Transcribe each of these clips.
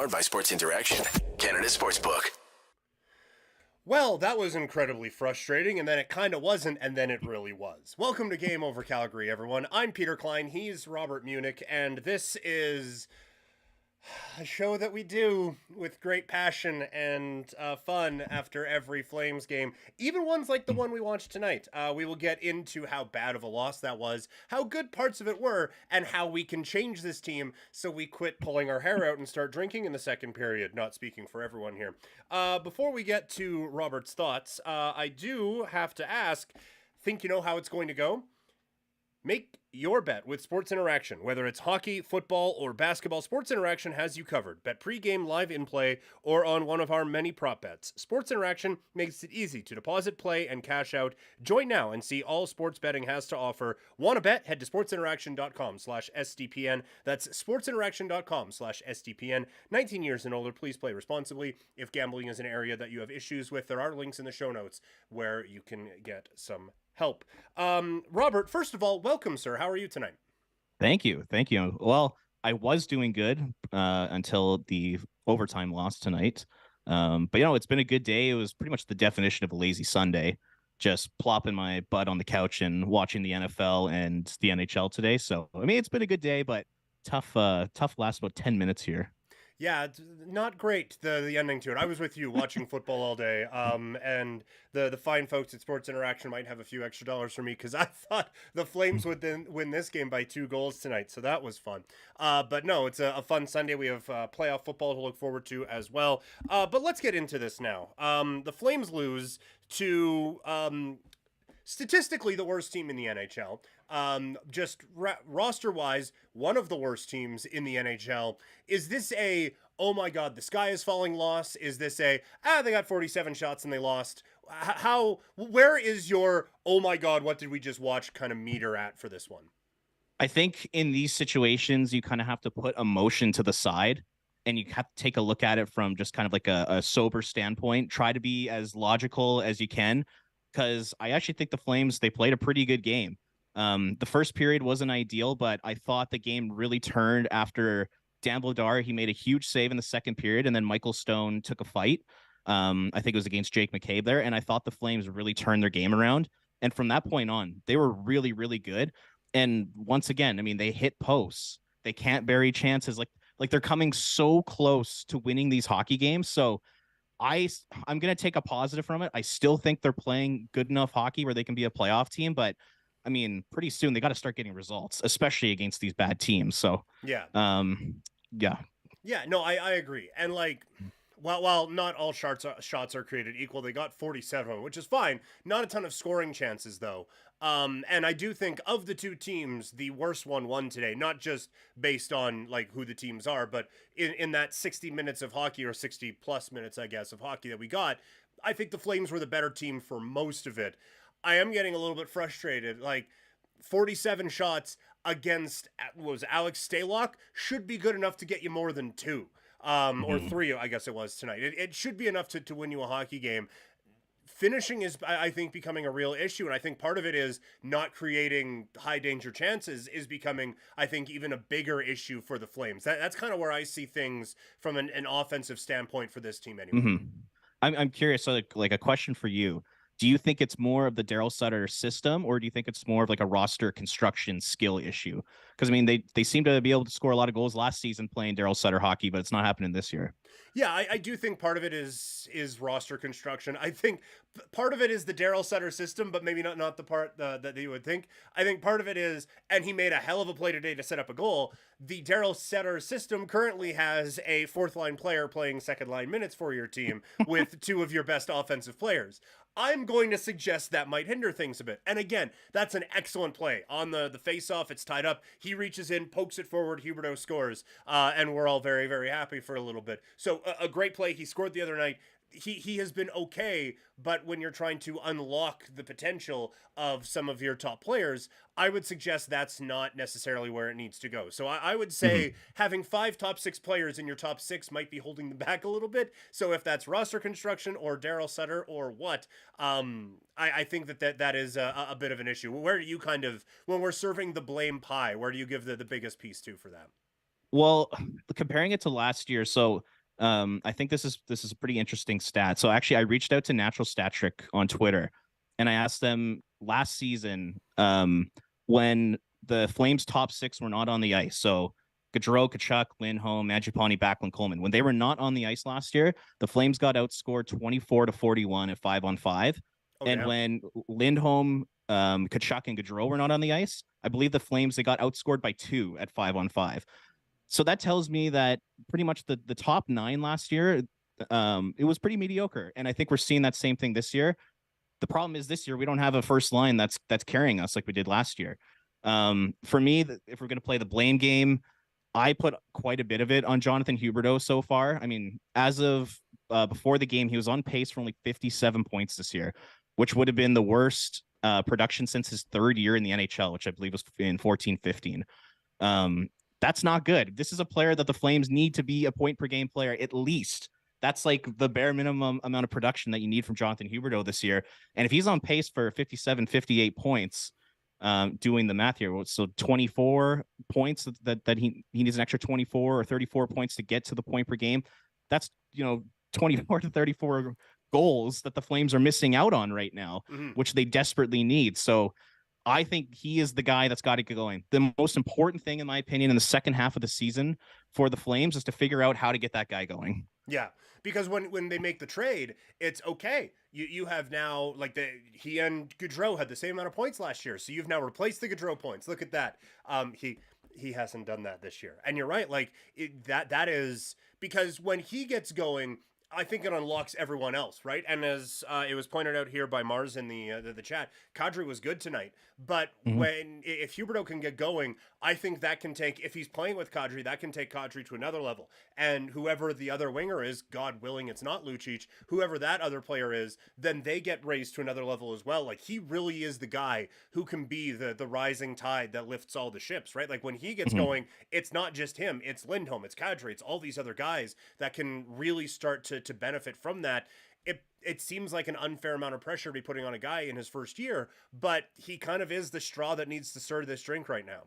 Powered by Sports Interaction, Canada Sportsbook. Well, that was incredibly frustrating, and then it kind of wasn't, and then it really was. Welcome to Game Over Calgary, everyone. I'm Peter Klein, he's Robert Munich, and this is a show that we do with great passion and fun after every Flames game, even ones like the one we watched tonight. We will get into how bad of a loss that was, how good parts of it were, and how we can change this team so we quit pulling our hair out and start drinking in the second period. Not speaking for everyone here. Before we get to Robert's thoughts, I do have to ask, think you know how it's going to go? Make your bet with Sports Interaction. Whether it's hockey, football, or basketball, Sports Interaction has you covered. Bet pre-game, live in play, or on one of our many prop bets. Sports Interaction makes it easy to deposit, play, and cash out. Join now and see all sports betting has to offer. Want to bet? Head to sportsinteraction.com/SDPN. That's sportsinteraction.com/SDPN. 19 years and older, please play responsibly. If gambling is an area that you have issues with, there are links in the show notes where you can get some help. Robert, first of all, welcome, sir. How are you tonight? Thank you. Well, I was doing good until the overtime loss tonight. But it's been a good day. It was pretty much the definition of a lazy Sunday, just plopping my butt on the couch and watching the NFL and the NHL today. So, it's been a good day, but tough last about 10 minutes here. Yeah, it's not great, the ending to it. I was with you watching football all day, and the fine folks at Sports Interaction might have a few extra dollars for me because I thought the Flames would then win this game by 2 goals tonight, so that was fun. But no, it's a fun Sunday. We have playoff football to look forward to as well. But let's get into this now. The Flames lose to statistically the worst team in the NHL. Just roster-wise, one of the worst teams in the NHL. Is this a, oh my god, the sky is falling loss? Is this a, they got 47 shots and they lost? Where is your, oh my god, what did we just watch kind of meter at for this one? I think in these situations, you kind of have to put emotion to the side and you have to take a look at it from just kind of like a sober standpoint. Try to be as logical as you can, because I actually think the Flames, they played a pretty good game. The first period wasn't ideal, but I thought the game really turned after Dan Vladar. He made a huge save in the second period, and then Michael Stone took a fight. I think it was against Jake McCabe there, and I thought the Flames really turned their game around. And from that point on, they were really, really good. And once again, they hit posts. They can't bury chances. Like they're coming so close to winning these hockey games. So I'm going to take a positive from it. I still think they're playing good enough hockey where they can be a playoff team, but pretty soon they got to start getting results, especially against these bad teams. So yeah. No, I agree. And while not all shots are created equal, they got 47, which is fine. Not a ton of scoring chances though. And I do think of the two teams, the worst one won today, not just based on who the teams are, but in that 60 minutes of hockey, or 60 plus minutes, I guess, of hockey that we got, I think the Flames were the better team for most of it. I am getting a little bit frustrated. 47 shots against, was Alex Stalock, should be good enough to get you more than 2. Or 3, I guess it was tonight. It should be enough to win you a hockey game. Finishing is, I think, becoming a real issue, and I think part of it is not creating high danger chances is becoming, I think, even a bigger issue for the Flames. That's kind of where I see things from an offensive standpoint for this team anyway. Mm-hmm. I'm curious, so like a question for you. Do you think it's more of the Daryl Sutter system, or do you think it's more of a roster construction skill issue? Because they seem to be able to score a lot of goals last season playing Daryl Sutter hockey, but it's not happening this year. Yeah, I do think part of it is roster construction. I think part of it is the Daryl Sutter system, but maybe not the part that you would think. I think part of it is, and he made a hell of a play today to set up a goal. The Daryl Sutter system currently has a 4th line player playing 2nd line minutes for your team with 2 of your best offensive players. I'm going to suggest that might hinder things a bit. And again, that's an excellent play. On the face-off, it's tied up. He reaches in, pokes it forward, Huberdeau scores, and we're all very, very happy for a little bit. So a great play. He scored the other night. He has been okay, but when you're trying to unlock the potential of some of your top players, I would suggest that's not necessarily where it needs to go. So I would say having 5 top 6 players in your top 6 might be holding them back a little bit. So if that's roster construction or Daryl Sutter or what, I think that is a bit of an issue. Where do you kind of, when we're serving the blame pie, where do you give the biggest piece to for that? Well, comparing it to last year, so I think this is a pretty interesting stat. So actually, I reached out to Natural Stat Trick on Twitter, and I asked them last season when the Flames' top six were not on the ice. So Gaudreau, Kachuk, Lindholm, Mangiapane, Backlund, Coleman. When they were not on the ice last year, the Flames got outscored 24-41 at 5-on-5. Oh, And damn. when Lindholm, Kachuk, and Gaudreau were not on the ice, I believe the Flames, they got outscored by 2 at 5-on-5. So that tells me that pretty much the top 9 last year, it was pretty mediocre. And I think we're seeing that same thing this year. The problem is this year we don't have a first line that's carrying us like we did last year. For me, if we're going to play the blame game, I put quite a bit of it on Jonathan Huberdeau so far. I mean, as of before the game, he was on pace for only 57 points this year, which would have been the worst production since his third year in the NHL, which I believe was in 14-15. That's not good. This is a player that the Flames need to be a point per game player at least. That's like the bare minimum amount of production that you need from Jonathan Huberdeau this year. And if he's on pace for 57, 58 points, doing the math here, so 24 points that he needs an extra 24 or 34 points to get to the point per game. That's 24 to 34 goals that the Flames are missing out on right now, which they desperately need. So I think he is the guy that's got to get going. The most important thing, in my opinion, in the second half of the season for the Flames is to figure out how to get that guy going. Yeah, because when they make the trade, it's okay. You have now, like, he and Gaudreau had the same amount of points last year, so you've now replaced the Gaudreau points. Look at that. He hasn't done that this year, and you're right. Like that is because when he gets going, I think it unlocks everyone else, right? And as it was pointed out here by Mars in the chat, Kadri was good tonight. But if Huberdeau can get going, I think that can take, if he's playing with Kadri, that can take Kadri to another level. And whoever the other winger is, God willing, it's not Lucic, whoever that other player is, then they get raised to another level as well. Like, he really is the guy who can be the rising tide that lifts all the ships, right? Like, when he gets going, it's not just him, it's Lindholm, it's Kadri, it's all these other guys that can really start to benefit from that. It seems like an unfair amount of pressure to be putting on a guy in his first year, but he kind of is the straw that needs to stir this drink right now.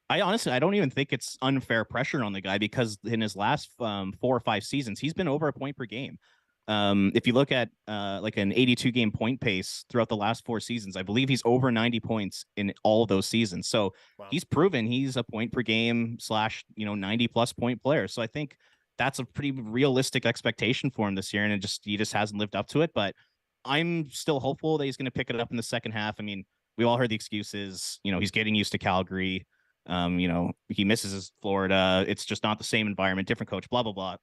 I don't even think it's unfair pressure on the guy, because in his last 4 or 5 seasons, he's been over a point per game. If you look at like an 82 game point pace throughout the last 4 seasons, I believe he's over 90 points in all of those seasons. So he's proven he's a point per game / 90 plus point player. So I think that's a pretty realistic expectation for him this year. And he just hasn't lived up to it, but I'm still hopeful that he's going to pick it up in the second half. I mean, we all heard the excuses, he's getting used to Calgary. He misses his Florida. It's just not the same environment, different coach, blah, blah, blah.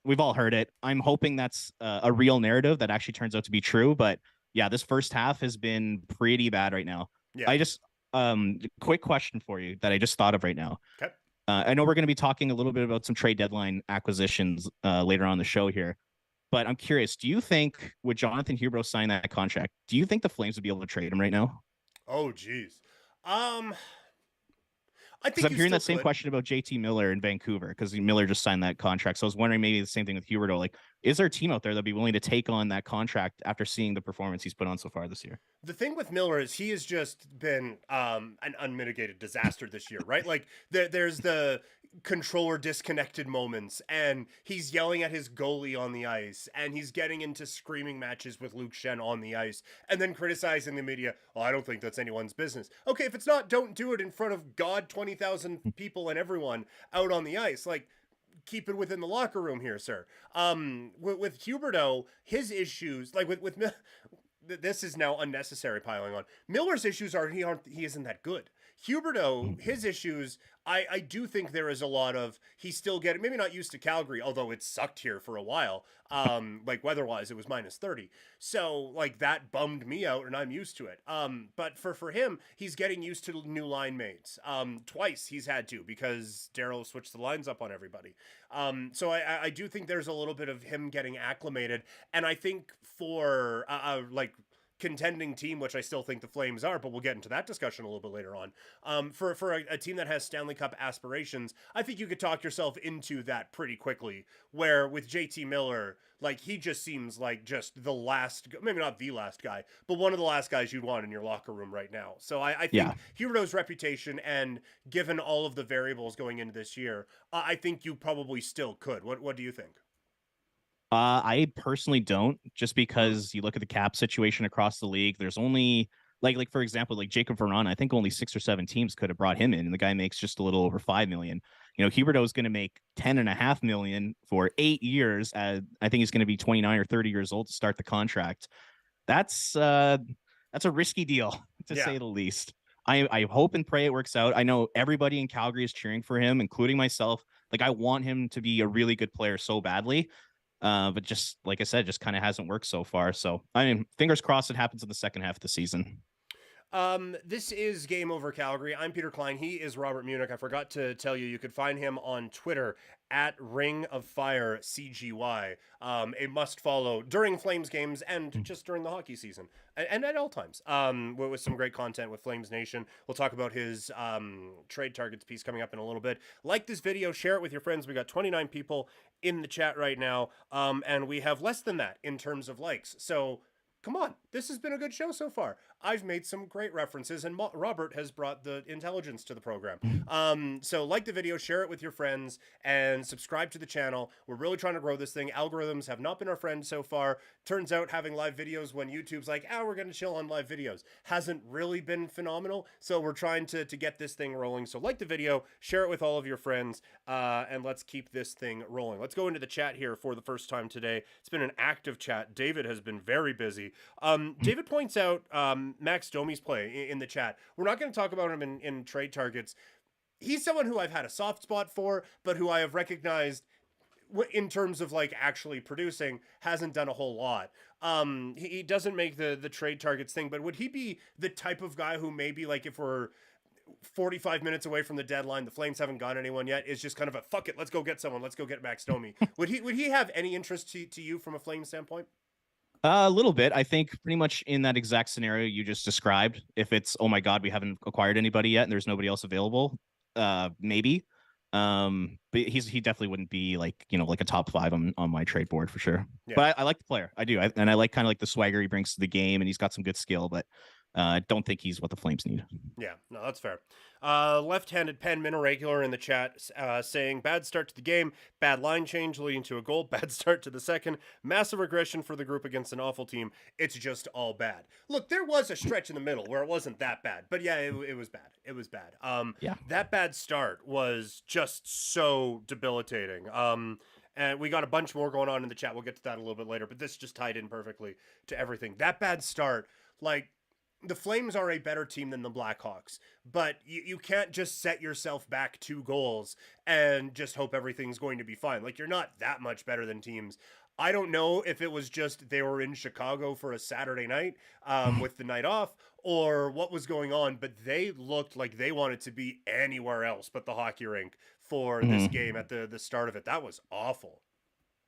We've all heard it. I'm hoping that's a real narrative that actually turns out to be true. But yeah, this first half has been pretty bad right now. Yeah. I just, quick question for you that I just thought of right now. Okay. I know we're going to be talking a little bit about some trade deadline acquisitions later on the show here, but I'm curious, do you think with Jonathan Huberdeau signing that contract, do you think the Flames would be able to trade him right now? Oh, geez. I think I'm hearing that same question about JT Miller in Vancouver, because Miller just signed that contract. So I was wondering maybe the same thing with Huberdeau. Like, is there a team out there that'd be willing to take on that contract after seeing the performance he's put on so far this year? The thing with Miller is he has just been an unmitigated disaster this year, right? Like there's the controller disconnected moments, and he's yelling at his goalie on the ice, and he's getting into screaming matches with Luke Shen on the ice, and then criticizing the media. Oh, I don't think that's anyone's business. Okay, if it's not, don't do it in front of God, 20,000 people and everyone out on the ice. Like, keep it within the locker room here, sir. With Huberdeau, his issues, like with this is now unnecessary piling on. Miller's issues are he isn't that good. Huberdeau, his issues, I do think there is a lot of, he's still getting, maybe not used to Calgary, although it sucked here for a while. Like weather-wise, it was -30. So like that bummed me out, and I'm used to it. But for him, he's getting used to new line mates. Twice he's had to, because Darryl switched the lines up on everybody. So I do think there's a little bit of him getting acclimated, and I think for like contending team, which I still think the Flames are, but we'll get into that discussion a little bit later on. For a team that has Stanley Cup aspirations, I think you could talk yourself into that pretty quickly, where with JT Miller, like, he just seems like just the last, maybe not the last guy, but one of the last guys you'd want in your locker room right now. So I think Huberdeau's reputation, and given all of the variables going into this year, I think you probably still could. What do you think? I personally don't, just because you look at the cap situation across the league. There's only like for example, like Jacob Vernon. I think only 6 or 7 teams could have brought him in, and the guy makes just a little over 5 million. Huberdeau is going to make 10.5 million for 8 years. I think he's going to be 29 or 30 years old to start the contract. That's a risky deal to say the least. I hope and pray it works out. I know everybody in Calgary is cheering for him, including myself. Like, I want him to be a really good player so badly. But just like I said, just kind of hasn't worked so far. So I mean, fingers crossed it happens in the second half of the season. This is Game Over Calgary. I'm Peter Klein. He is Robert Munich. I forgot to tell you, you could find him on Twitter at Ring of Fire CGY. A must follow during Flames games and just during the hockey season and at all times. With some great content with Flames Nation. We'll talk about his trade targets piece coming up in a little bit. Like this video, share it with your friends. We got 29 people in the chat right now, and we have less than that in terms of likes. So come on, this has been a good show so far. I've made some great references, and Robert has brought the intelligence to the program. So like the video, share it with your friends, and subscribe to the channel. We're really trying to grow this thing. Algorithms have not been our friend so far. Turns out having live videos when YouTube's like, we're going to chill on live videos, hasn't really been phenomenal. So we're trying to get this thing rolling. So like the video, share it with all of your friends, and let's keep this thing rolling. Let's go into the chat here for the first time today. It's been an active chat. David has been very busy. David points out Max Domi's play in the chat. We're not going to talk about him in trade targets. He's someone who I've had a soft spot for, but who I have recognized in terms of like actually producing hasn't done a whole lot. He doesn't make the trade targets thing, but would he be the type of guy who maybe, like, if we're 45 minutes away from the deadline, the Flames haven't got anyone yet, is just kind of a fuck it, let's go get someone, let's go get Max Domi? would he have any interest to you from a Flames standpoint? A little bit. I think pretty much in that exact scenario you just described. If it's, oh my God, we haven't acquired anybody yet and there's nobody else available, maybe. But he definitely wouldn't be like a top 5 on my trade board for sure. Yeah. But I like the player. I do. And I like kind of like the swagger he brings to the game, and he's got some good skill, but I don't think he's what the Flames need. Yeah, no, that's fair. Left-handed pen min irregular in the chat saying, bad start to the game, bad line change leading to a goal, bad start to the second, massive regression for the group against an awful team. It's just all bad. Look, there was a stretch in the middle where it wasn't that bad, but yeah, it was bad. It was bad. That bad start was just so debilitating. And we got a bunch more going on in the chat. We'll get to that a little bit later, but this just tied in perfectly to everything. That bad start, like, the Flames are a better team than the Blackhawks, but you can't just set yourself back 2 goals and just hope everything's going to be fine. Like, you're not that much better than teams. I don't know if it was just they were in Chicago for a Saturday night with the night off, or what was going on, but they looked like they wanted to be anywhere else but the hockey rink for this game at the start of it. That was awful.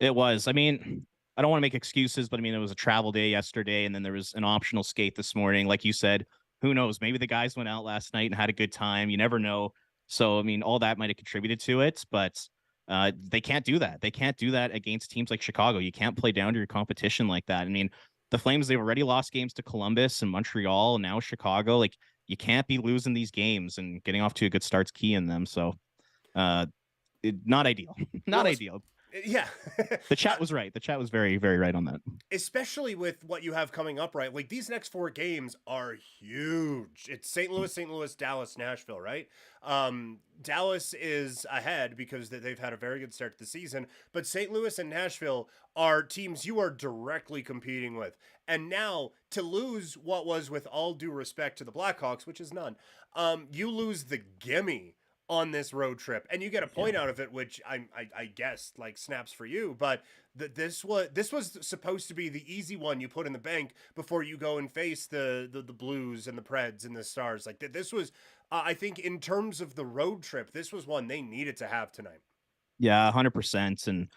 It was. I mean, I don't want to make excuses, but I mean, it was a travel day yesterday, and then there was an optional skate this morning. Like you said, who knows? Maybe the guys went out last night and had a good time. You never know. So, I mean, all that might have contributed to it, but they can't do that. They can't do that against teams like Chicago. You can't play down to your competition like that. I mean, the Flames, they've already lost games to Columbus and Montreal, and now Chicago. Like, you can't be losing these games, and getting off to a good start's key in them. So, not ideal. Not ideal. Yeah. The chat was right. The chat was very, very right on that. Especially with what you have coming up, right? Like, these next 4 games are huge. It's St. Louis, Dallas, Nashville, right? Dallas is ahead because they've had a very good start to the season, but St. Louis and Nashville are teams you are directly competing with. And now, to lose what was, with all due respect to the Blackhawks, which is none, you lose the gimme on this road trip, and you get a point out of it, which I guess like snaps for you, but this was supposed to be the easy one you put in the bank before you go and face the Blues and the Preds and the Stars. Like, this was I think in terms of the road trip, this was one they needed to have tonight. Yeah, 100%. And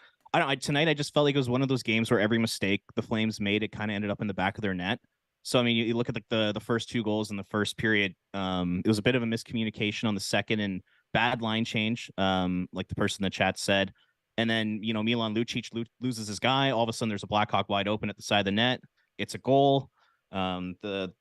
tonight I just felt like it was one of those games where every mistake the Flames made, it kind of ended up in the back of their net. So, I mean, you look at the first 2 goals in the first period. It was a bit of a miscommunication on the second, and bad line change, like the person in the chat said. And then, Milan Lucic loses his guy. All of a sudden, there's a Blackhawk wide open at the side of the net. It's a goal. The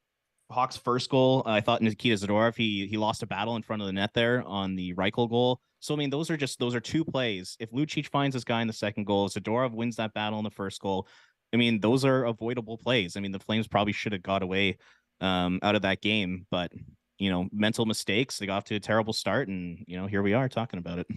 Hawks' first goal, I thought Nikita Zadorov, he lost a battle in front of the net there on the Reichel goal. So I mean, those are two plays. If Lucic finds this guy in the second goal, Zadorov wins that battle in the first goal. I mean, those are avoidable plays. I mean, the Flames probably should have got away out of that game, but mental mistakes. They got off to a terrible start, and here we are talking about it.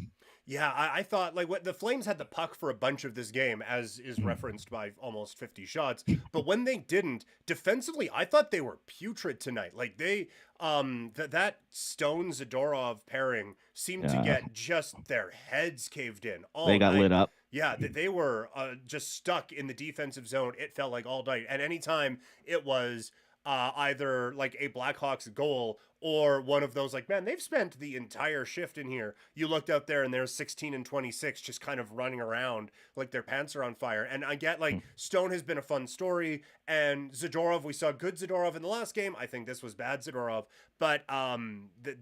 Yeah, I thought like what the Flames had the puck for a bunch of this game, as is referenced by almost 50 shots. But when they didn't, defensively, I thought they were putrid tonight. Like they that Stone Zadorov pairing seemed to get just their heads caved in all They got night. lit up. Yeah, they were just stuck in the defensive zone. It felt like all night, and anytime it was either like a Blackhawks goal or one of those like, man, they've spent the entire shift in here. You looked out there and there's 16 and 26 just kind of running around like their pants are on fire. And I get like Stone has been a fun story, and Zadorov, we saw good Zadorov in the last game. I think this was bad Zadorov, but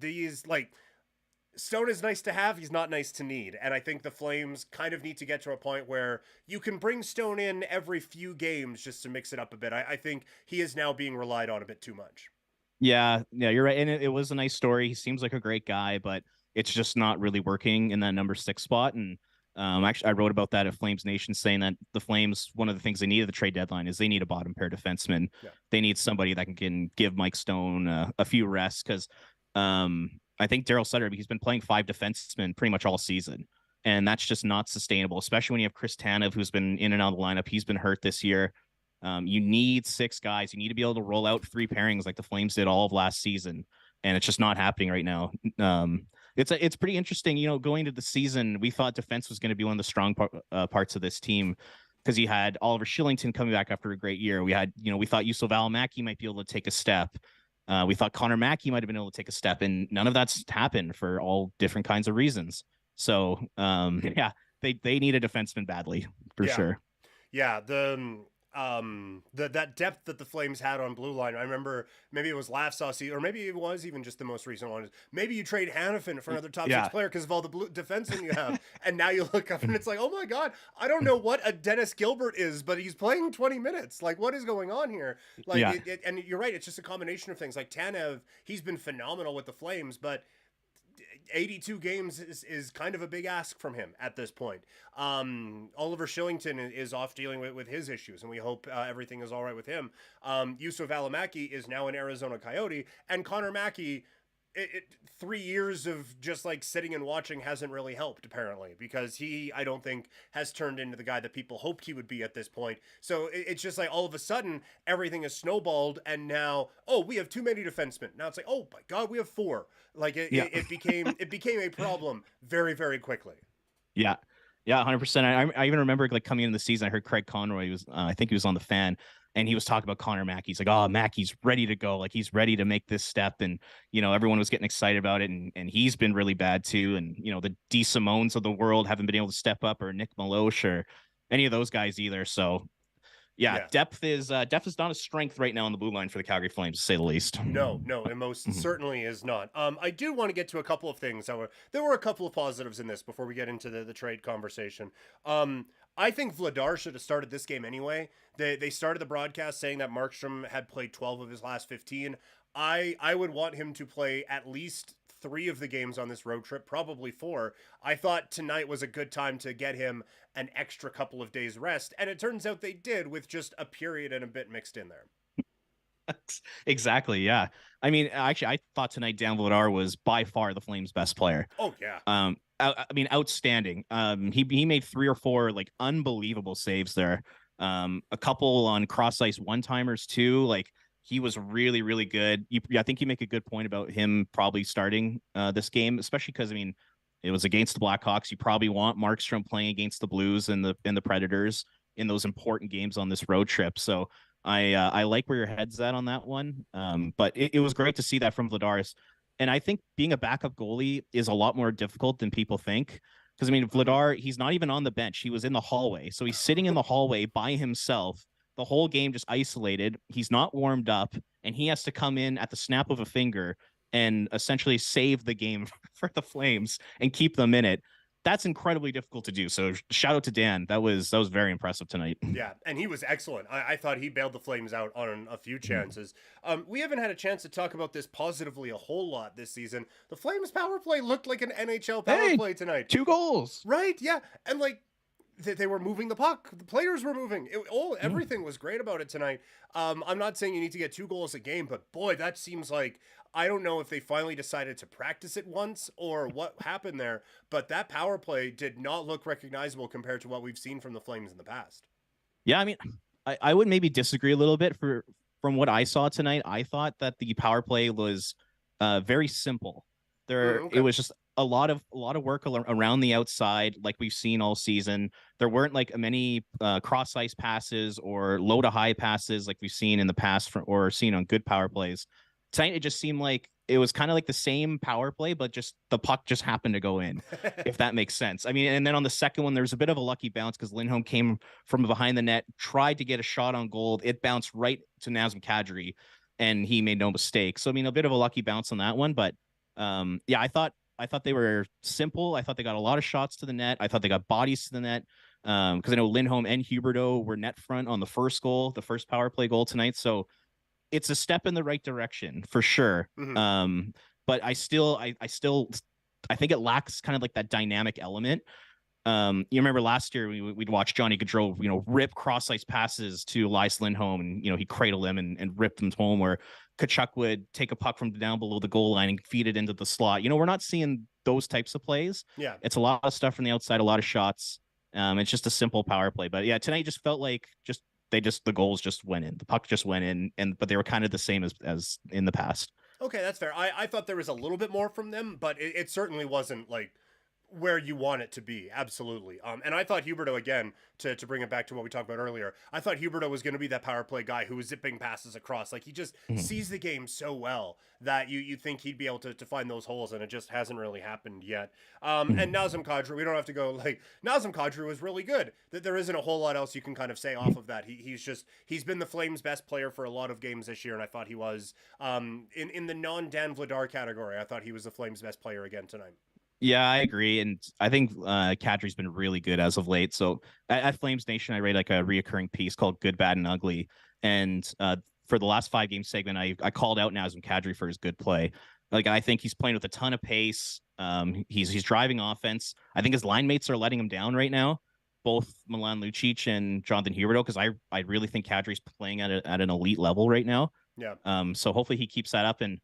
these like Stone is nice to have. He's not nice to need. And I think the Flames kind of need to get to a point where you can bring Stone in every few games just to mix it up a bit. I think he is now being relied on a bit too much. Yeah, you're right. And it was a nice story. He seems like a great guy, but it's just not really working in that number 6 spot. And actually, I wrote about that at Flames Nation, saying that the Flames, one of the things they need at the trade deadline is they need a bottom pair defenseman. Yeah. They need somebody that can give Mike Stone a few rests, because I think Daryl Sutter, he's been playing 5 defensemen pretty much all season, and that's just not sustainable, especially when you have Chris Tanev, who's been in and out of the lineup. He's been hurt this year. You need 6 guys. You need to be able to roll out 3 pairings like the Flames did all of last season, and it's just not happening right now. It's pretty interesting. Going into the season, we thought defense was going to be one of the strong parts of this team, because you had Oliver Shillington coming back after a great year. We thought Juuso Välimäki might be able to take a step. We thought Connor Mackey might have been able to take a step, and none of that's happened for all different kinds of reasons. So, they need a defenseman badly, for sure. Yeah, that depth that the Flames had on blue line. I remember maybe it was last saucy, or maybe it was even just the most recent one. Maybe you trade Hanifin for another top 6 player because of all the blue defensemen you have, and now you look up and it's like, oh my god, I don't know what a Dennis Gilbert is, but he's playing 20 minutes. Like, what is going on here? Like, and you're right, it's just a combination of things. Like Tanev, he's been phenomenal with the Flames, but 82 games is kind of a big ask from him at this point. Oliver Shillington is off dealing with his issues, and we hope everything is all right with him. Juuso Välimäki is now an Arizona Coyote, and Connor Mackey, 3 years of just like sitting and watching hasn't really helped, apparently, because I don't think has turned into the guy that people hoped he would be at this point. So it's just like all of a sudden everything is snowballed, and now, we have too many defensemen. Now it's like, oh my god, we have 4. Like it became a problem very, very quickly. Yeah, 100%. I even remember like coming into the season, I heard Craig Conroy was I think he was on the Fan, and he was talking about Connor Mackey. He's like, oh, Mackey's ready to go. Like, he's ready to make this step. And, everyone was getting excited about it. And he's been really bad too. And, the D Simones of the world haven't been able to step up, or Nick Maloche, or any of those guys either. So depth is not a strength right now on the blue line for the Calgary Flames, to say the least. No, it most certainly is not. I do want to get to a couple of things. There were a couple of positives in this before we get into the trade conversation. I think Vladar should have started this game anyway. They started the broadcast saying that Markstrom had played 12 of his last 15. I would want him to play at least 3 of the games on this road trip, probably 4. I thought tonight was a good time to get him an extra couple of days rest, and it turns out they did, with just a period and a bit mixed in there. Exactly, yeah. I mean, actually, I thought tonight Dan Vladar was by far the Flames' best player. Oh, yeah. I mean, outstanding. He made 3 or 4 like unbelievable saves there. A couple on cross ice one-timers too. Like, he was really, really good. I think you make a good point about him probably starting this game, especially because, I mean, it was against the Blackhawks. You probably want Markstrom playing against the Blues and the Predators in those important games on this road trip. So I like where your head's at on that one. But it was great to see that from Vladar. And I think being a backup goalie is a lot more difficult than people think. Because, I mean, Vladar, he's not even on the bench. He was in the hallway. So he's sitting in the hallway by himself the whole game, just isolated. He's not warmed up, and he has to come in at the snap of a finger and essentially save the game for the Flames and keep them in it. that's incredibly difficult to do. So shout out to Dan. That was very impressive tonight. Yeah, and he was excellent. I thought he bailed the Flames out on a few chances. We haven't had a chance to talk about this positively a whole lot this season. The Flames power play looked like an NHL power play tonight. 2 goals. Right, yeah. And like they were moving the puck. The players were moving. Everything was great about it tonight. I'm not saying you need to get 2 goals a game, but boy, that seems like, I don't know if they finally decided to practice it once or what happened there, but that power play did not look recognizable compared to what we've seen from the Flames in the past. Yeah, I mean, I would maybe disagree a little bit. From what I saw tonight, I thought that the power play was very simple. It was just a lot of work around the outside, like we've seen all season. There weren't like many cross ice passes or low to high passes like we've seen in the past or seen on good power plays. Tonight, it just seemed like it was kind of like the same power play, but just the puck just happened to go in, if that makes sense. I mean, and then on the second one, there was a bit of a lucky bounce because Lindholm came from behind the net, tried to get a shot on goal. It bounced right to Nazem Kadri, and he made no mistake. So, I mean, a bit of a lucky bounce on that one. But yeah, I thought they were simple. I thought they got a lot of shots to the net. I thought they got bodies to the net because I know Lindholm and Huberdeau were net front on the first power play goal tonight. So, it's a step in the right direction for sure. But I think it lacks kind of like that dynamic element. You remember last year we'd watch Johnny Gaudreau, rip cross ice passes to Elias Lindholm, and he'd cradle him and rip them home. Where Kachuk would take a puck from down below the goal line and feed it into the slot. We're not seeing those types of plays. Yeah, it's a lot of stuff from the outside, a lot of shots. It's just a simple power play. But yeah, tonight just felt like the goals just went in. The puck just went in, but they were kind of the same as in the past. Okay, that's fair. I thought there was a little bit more from them, but it certainly wasn't like where you want it to be. Absolutely. And I thought Huberdeau, again, to bring it back to what we talked about earlier, I thought Huberdeau was going to be that power play guy who was zipping passes across. Like, he just sees the game so well that you think he'd be able to find those holes, and it just hasn't really happened yet. And Nazem Kadri, we don't have to go, like, Nazem Kadri was really good. There isn't a whole lot else you can kind of say off of that. He's been the Flames' best player for a lot of games this year, and I thought he was, in the non-Dan Vladar category, I thought he was the Flames' best player again tonight. Yeah, I agree. And I think Kadri's been really good as of late. So at Flames Nation, I write like a reoccurring piece called Good, Bad, and Ugly. And for the last 5-game segment, I called out Nazem Kadri for his good play. Like, I think he's playing with a ton of pace. He's driving offense. I think his line mates are letting him down right now, both Milan Lucic and Jonathan Huberdeau, because I really think Kadri's playing at an elite level right now. Yeah. So hopefully he keeps that up. And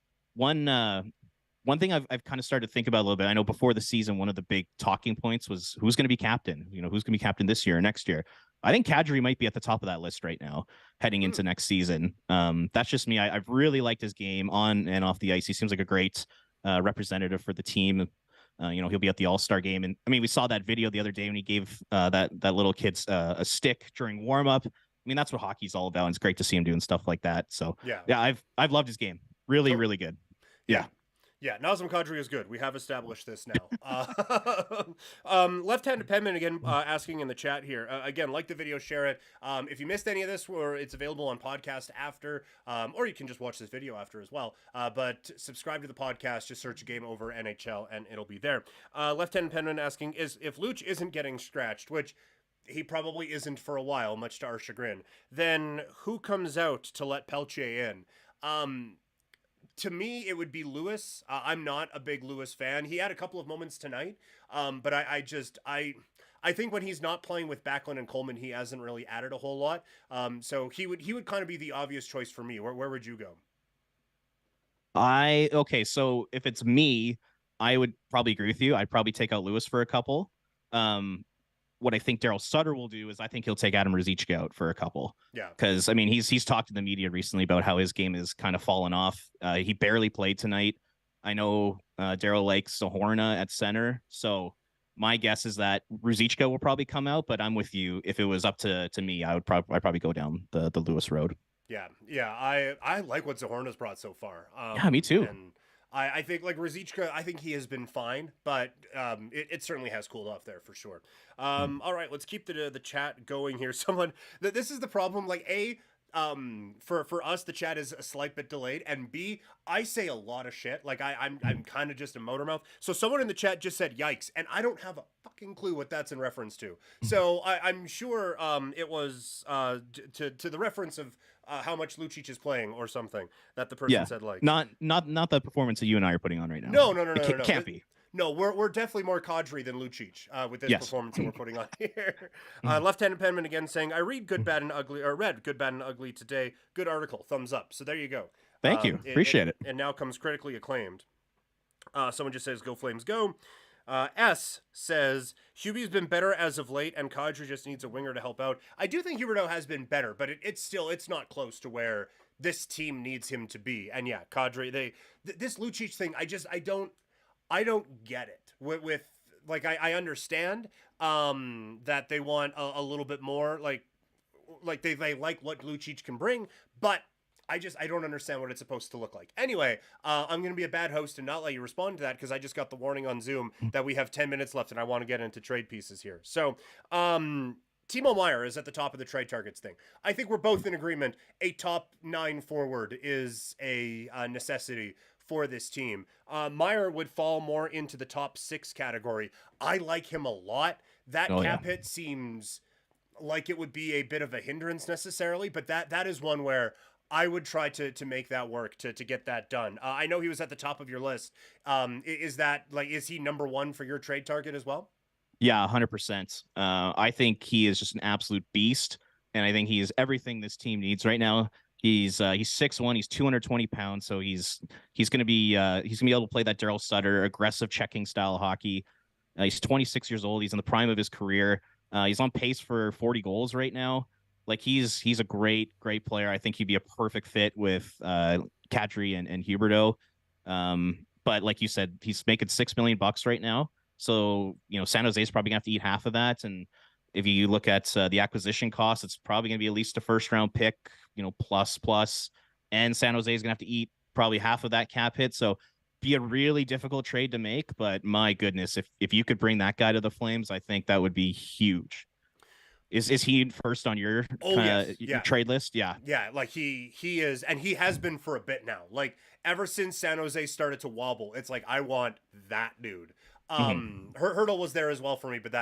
one thing I've kind of started to think about a little bit. I know before the season, one of the big talking points was who's going to be captain. Who's going to be captain this year or next year. I think Kadri might be at the top of that list right now, heading into next season. That's just me. I've really liked his game on and off the ice. He seems like a great representative for the team. He'll be at the All-Star game, and I mean, we saw that video the other day when he gave that little kid a stick during warm-up. I mean, that's what hockey's all about. And it's great to see him doing stuff like that. So yeah, I've loved his game. Really, really good. Yeah. Yeah, Nazem Kadri is good. We have established this now. Left-handed penman again asking in the chat here. Again, like the video, share it. If you missed any of this, it's available on podcast after, or you can just watch this video after as well. But subscribe to the podcast. Just search Game Over NHL and it'll be there. Left-handed penman asking if Luch isn't getting scratched, which he probably isn't for a while, much to our chagrin, then who comes out to let Pelche in? To me, it would be Lewis. I'm not a big Lewis fan. He had a couple of moments tonight, but I think when he's not playing with Backlund and Coleman, he hasn't really added a whole lot. So he would kind of be the obvious choice for me. Where would you go? Okay, so if it's me, I would probably agree with you. I'd probably take out Lewis for a couple. What I think Daryl Sutter will do is I think he'll take Adam Ruzicka out for a couple. Yeah. Because, I mean, he's talked to the media recently about how his game is kind of fallen off. He barely played tonight. I know Daryl likes Sahorna at center. So my guess is that Ruzicka will probably come out, but I'm with you. If it was up to me, I'd probably go down the Lewis road. Yeah. I like what Zahorna's brought so far. Yeah, me too. And I think like Ruzicka, I think he has been fine, but it certainly has cooled off there for sure. All right, let's keep the chat going here. This is the problem. Like, for us, the chat is a slight bit delayed, and B, I say a lot of shit. Like I'm kind of just a motor mouth. So someone in the chat just said yikes, and I don't have a fucking clue what that's in reference to. So I'm sure it was to the reference of how much Lucic is playing or something that the person Yeah, said like. not the performance that you and I are putting on right now. No, no, no, It no, no, no. can't be. No, we're definitely more Kadri than Lucic with this Yes. performance that we're putting on here. Left-handed penman again saying, "I read Good, Bad, and Ugly, or read Good, Bad, and Ugly today. Good article, thumbs up." So there you go. Thank you. Appreciate it. And now comes critically acclaimed. Someone just says, "Go Flames, go." S says, Hubie's been better as of late, and Kadri just needs a winger to help out. I do think Huberdeau has been better, but it's not close to where this team needs him to be. And yeah, Kadri, this Lucic thing, I don't get it. With like I understand that they want a little bit more, like they like what Lucic can bring, but I don't understand what it's supposed to look like. Anyway, I'm going to be a bad host and not let you respond to that because I just got the warning on Zoom that we have 10 minutes left and I want to get into trade pieces here. So, Timo Meier is at the top of the trade targets thing. I think we're both in agreement. A top 9 forward is a necessity for this team. Meier would fall more into the top 6 category. I like him a lot. That cap hit seems like it would be a bit of a hindrance necessarily, but that is one where I would try to make that work to get that done. I know he was at the top of your list. Is he number 1 for your trade target as well? Yeah, 100%. I think he is just an absolute beast, and I think he is everything this team needs right now. He's 6'1", he's 220 pounds, so he's gonna be able to play that Daryl Sutter aggressive checking style hockey. He's 26 years old. He's in the prime of his career. He's on pace for 40 goals right now. Like he's a great player. I think he'd be a perfect fit with Kadri and Huberdeau. But like you said, he's making $6 million right now. So San Jose is probably gonna have to eat half of that. And if you look at the acquisition cost, it's probably gonna be at least a first round pick, plus. And San Jose is gonna have to eat probably half of that cap hit. So be a really difficult trade to make. But my goodness, if you could bring that guy to the Flames, I think that would be huge. Is he first on your your trade list? Yeah. Yeah, like he is, and he has been for a bit now. Like ever since San Jose started to wobble, it's like I want that dude. Huberdeau was there as well for me, but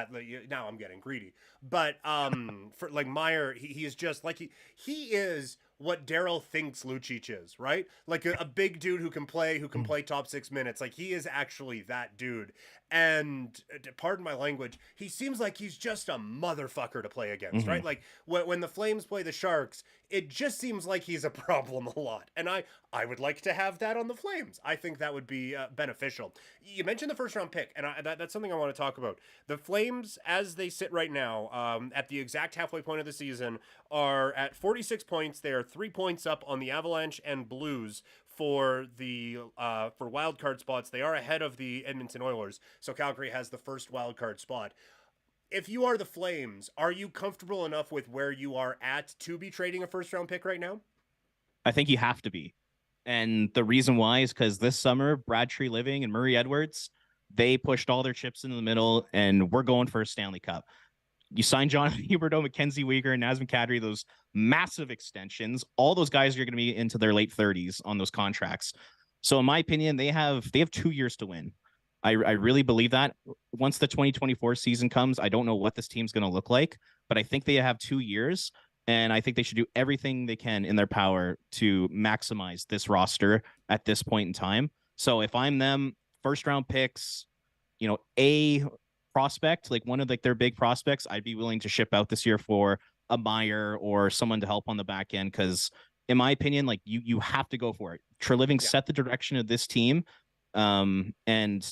now I'm getting greedy. But for like Meier, he is just like he is what Daryl thinks Lucic is, right? Like a big dude who can play top 6 minutes. Like he is actually that dude. And pardon my language, he seems like he's just a motherfucker to play against, right? Like when the Flames play the Sharks, it just seems like he's a problem a lot. And I would like to have that on the Flames. I think that would be beneficial. You mentioned the first round pick, and that's something I want to talk about. The Flames, as they sit right now, at the exact halfway point of the season, are at 46 points. They are 3 points up on the Avalanche and Blues for the for wild card spots. They are ahead of the Edmonton Oilers, so Calgary has the first wild card spot. If you are the Flames, are you comfortable enough with where you are at to be trading a first round pick right now? I think you have to be. And the reason why is because this summer, Brad Treliving and Murray Edwards, they pushed all their chips into the middle, and we're going for a Stanley Cup. You signed John Huberdeau, Mackenzie Weegar, and Nazem Kadri, those massive extensions. All those guys are going to be into their late 30s on those contracts. So in my opinion, they have 2 years to win. I really believe that. Once the 2024 season comes, I don't know what this team's going to look like, but I think they have 2 years, and I think they should do everything they can in their power to maximize this roster at this point in time. So if I'm them, first round picks, a prospect, like one of their big prospects, I'd be willing to ship out this year for a Meier or someone to help on the back end. Because in my opinion, like you have to go for it. Treliving set the direction of this team. And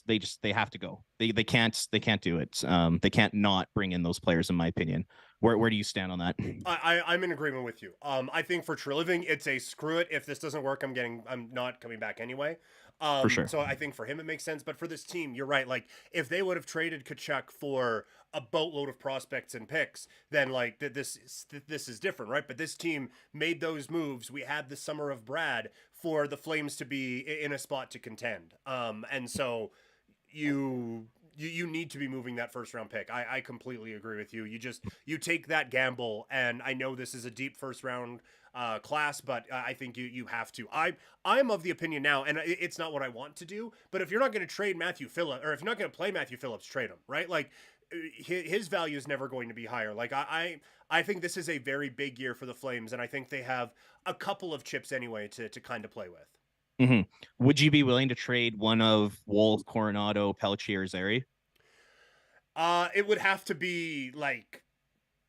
they have to go. They can't do it. They can't not bring in those players, in my opinion. Where do you stand on that? I'm in agreement with you. I think for Treliving, it's a screw it. If this doesn't work, I'm not coming back anyway. For sure. So I think for him it makes sense, but for this team, you're right. Like if they would have traded Tkachuk for a boatload of prospects and picks, then like this is different, right? But this team made those moves. We had the summer of Brad for the Flames to be in a spot to contend. And so you need to be moving that first round pick. I completely agree with you. You take that gamble, and I know this is a deep first round class, but I think you have to. I'm of the opinion now, and it's not what I want to do, but if you're not going to trade Matthew Phillips, or if you're not going to play Matthew Phillips, trade him, right? Like his value is never going to be higher. Like I think this is a very big year for the Flames, and I think they have a couple of chips anyway to kind of play with. Would you be willing to trade one of Wolf, Coronado, Pelletier, or Zary? It would have to be like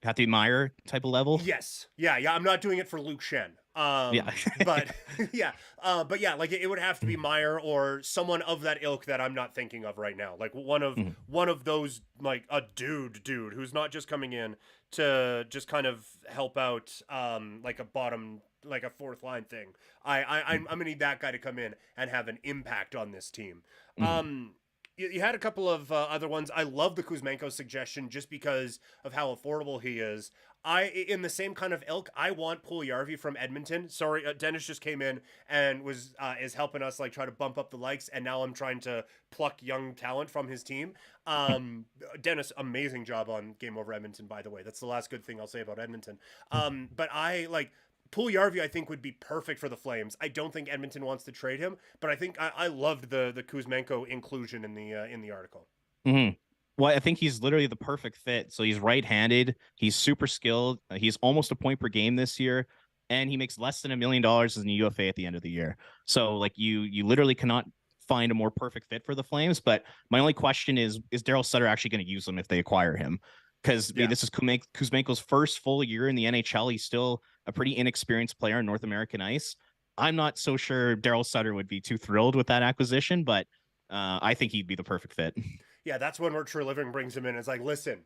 Have to be Meyer type of level? yes, yeah. I'm not doing it for Luke Shen. Yeah. But but yeah, like it would have to be Meyer or someone of that ilk that I'm not thinking of right now. Like one of those, like a dude who's not just coming in to just kind of help out, like a bottom, like a fourth line thing. I'm gonna need that guy to come in and have an impact on this team. You had a couple of other ones. I love the Kuzmenko suggestion just because of how affordable he is. In the same kind of ilk, I want Puljujarvi from Edmonton. Sorry, Dennis just came in and is helping us like try to bump up the likes, and now I'm trying to pluck young talent from his team. Dennis, amazing job on Game Over Edmonton, by the way. That's the last good thing I'll say about Edmonton. But I like Puljujarvi, I think, would be perfect for the Flames. I don't think Edmonton wants to trade him, but I think I loved the Kuzmenko inclusion in the article. Well, I think he's literally the perfect fit. So he's right-handed. He's super skilled. He's almost a point per game this year, and he makes less than $1 million as an UFA at the end of the year. So like you literally cannot find a more perfect fit for the Flames. But my only question is Daryl Sutter actually going to use him if they acquire him? Because this is Kuzmenko's first full year in the NHL. He's still a pretty inexperienced player on North American ice. I'm not so sure Daryl Sutter would be too thrilled with that acquisition, but I think he'd be the perfect fit. Yeah, that's when True Living brings him in. It's like, listen,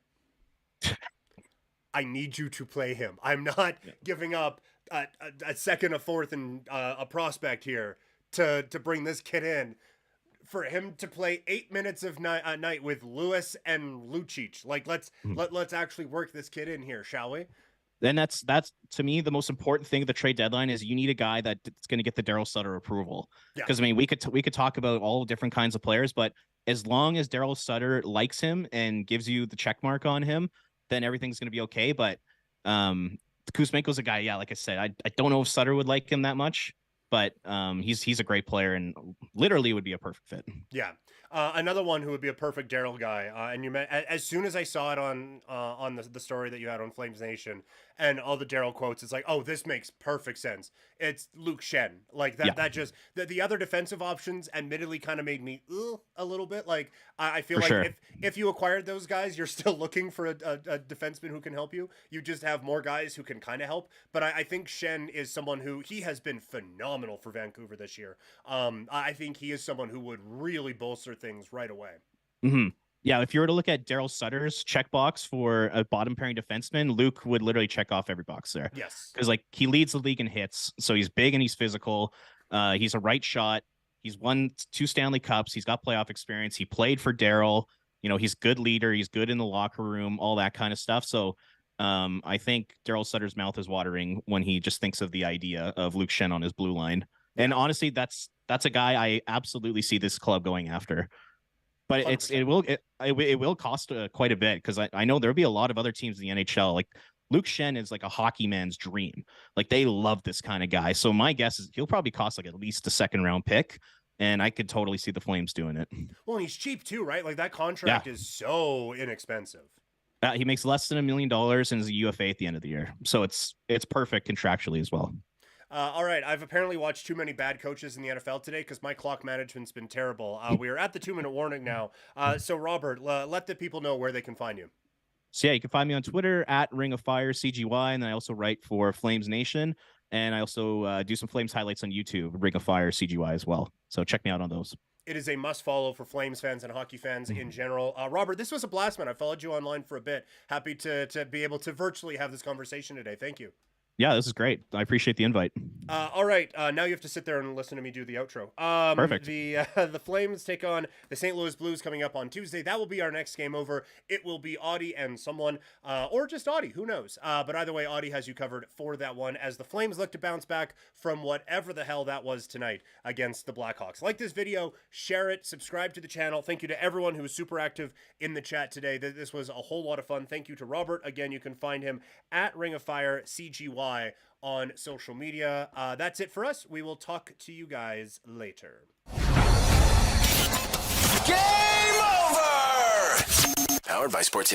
I need you to play him. I'm not giving up a second, a fourth, and a prospect here to bring this kid in. For him to play 8 minutes of a night with Lewis and Lucic. Like, let's actually work this kid in here, shall we? Then that's to me the most important thing of the trade deadline is you need a guy that's going to get the Daryl Sutter approval. Because I mean we could talk about all different kinds of players, but as long as Daryl Sutter likes him and gives you the check mark on him, then everything's going to be okay. But Kuzmenko's a guy, like I said, I don't know if Sutter would like him that much, but he's a great player and literally would be a perfect fit. Yeah. Another one who would be a perfect Daryl guy, and you met as soon as I saw it on the story that you had on Flames Nation and all the Daryl quotes, it's like, oh, this makes perfect sense. It's Luke Shen. Like that. Yeah. That just the other defensive options, admittedly, kind of made me a little bit. Like I feel for like sure. if you acquired those guys, you're still looking for a defenseman who can help you. You just have more guys who can kind of help. But I think Shen is someone who he has been phenomenal for Vancouver this year. I think he is someone who would really bolster things right away. Yeah, if you were to look at Daryl Sutter's checkbox for a bottom pairing defenseman, Luke would literally check off every box there. Yes, because like he leads the league in hits, so he's big and he's physical. He's a right shot. He's won 2 Stanley Cups. He's got playoff experience. He played for Daryl. He's good leader. He's good in the locker room, all that kind of stuff. So I think Daryl Sutter's mouth is watering when he just thinks of the idea of Luke Shen on his blue line. Yeah. And honestly, that's a guy I absolutely see this club going after. But 100%. it will cost quite a bit because I know there'll be a lot of other teams in the NHL. Like Luke Shen is like a hockey man's dream. Like they love this kind of guy. So my guess is he'll probably cost like at least a second round pick. And I could totally see the Flames doing it. Well, and he's cheap too, right? Like that contract is so inexpensive. He makes less than $1 million and is a UFA at the end of the year. So it's perfect contractually as well. All right, I've apparently watched too many bad coaches in the NFL today because my clock management's been terrible. We are at the 2-minute warning now. So, Robert, let the people know where they can find you. So, yeah, you can find me on Twitter at Ring of Fire CGY, and then I also write for Flames Nation, and I also do some Flames highlights on YouTube, Ring of Fire CGY as well. So check me out on those. It is a must follow for Flames fans and hockey fans in general. Robert, this was a blast, man. I followed you online for a bit. Happy to be able to virtually have this conversation today. Thank you. Yeah, this is great. I appreciate the invite. All right, now you have to sit there and listen to me do the outro. Perfect. The Flames take on the St. Louis Blues coming up on Tuesday. That will be our next game over. It will be Audie and someone, or just Audie, who knows? But either way, Audie has you covered for that one as the Flames look to bounce back from whatever the hell that was tonight against the Blackhawks. Like this video, share it, subscribe to the channel. Thank you to everyone who was super active in the chat today. This was a whole lot of fun. Thank you to Robert. Again, you can find him at Ring of Fire CGY on social media. That's it for us. We will talk to you guys later. Game over! Powered by Sports